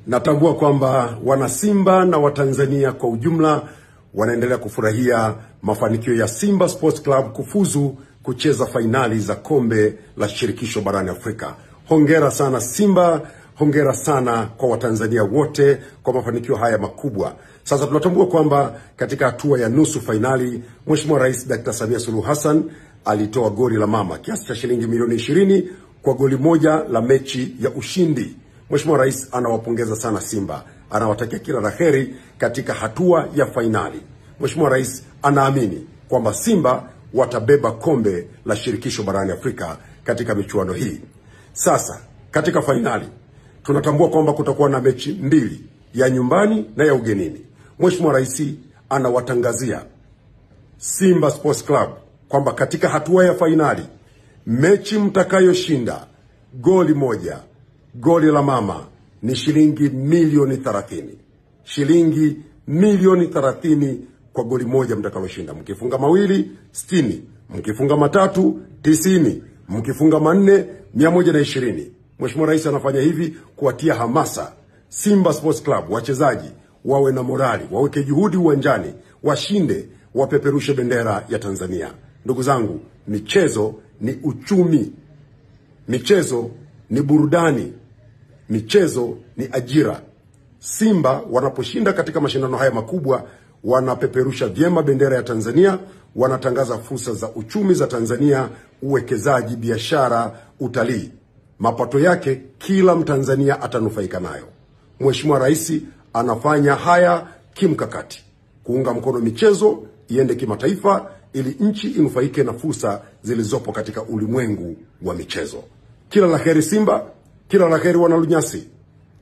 Natambua kwamba wanasimba na Watanzania kwa ujumla wanaendelea kufurahia mafanikio ya Simba Sports Club kufuzu kucheza fainali za kombe la shirikisho barani Afrika. Hongera sana Simba, hongera sana kwa Watanzania wote kwa mafanikio haya makubwa. Sasa tunatambua kwamba katika hatua ya nusu fainali, Mheshimiwa Rais Dr. Samia Suluhu Hassan alitoa goli la mama kiasi cha shilingi milioni 20 kwa goli moja la mechi ya ushindi. Mheshimiwa Rais anawapongeza sana Simba, anawatakia kila la heri katika hatua ya fainali. Mheshimiwa Rais anaamini kwamba Simba watabeba kombe la shirikisho barani Afrika katika michuano hii. Sasa katika fainali tunatambua kwamba kutakuwa na mechi mbili, ya nyumbani na ya ugenini. Mheshimiwa Rais anawatangazia Simba Sports Club kwamba katika hatua ya fainali mechi mtakayoshinda goli moja, goli la mama, ni shilingi milioni 30. Shilingi milioni 30 kwa goli moja mtakaloshinda. Mkifunga mawili 60, mkifunga matatu 90, mkifunga manne 120. Mheshimiwa Rais anafanya hivi kuwatia hamasa Simba Sports Club, wachezaji wawe na morali, waweke juhudi uwanjani, washinde, wapeperushe bendera ya Tanzania. Ndugu zangu, michezo ni uchumi, michezo ni burudani, michezo ni ajira. Simba wanaposhinda katika mashindano haya makubwa, wanapeperusha vyema bendera ya Tanzania, wanatangaza fursa za uchumi za Tanzania, uwekezaji, biashara, utalii. Mapato yake kila Mtanzania atanufaika nayo. Mheshimiwa Rais anafanya haya kimkakati, kuunga mkono michezo iende kimataifa ili nchi inufaike na fursa zilizopo katika ulimwengu wa michezo. Kila la heri Simba, kila la heri wanalunyasi.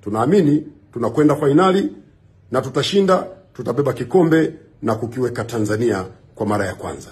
Tunaamini tunakwenda fainali na tutashinda, tutabeba kikombe na kukiweka Tanzania kwa mara ya kwanza.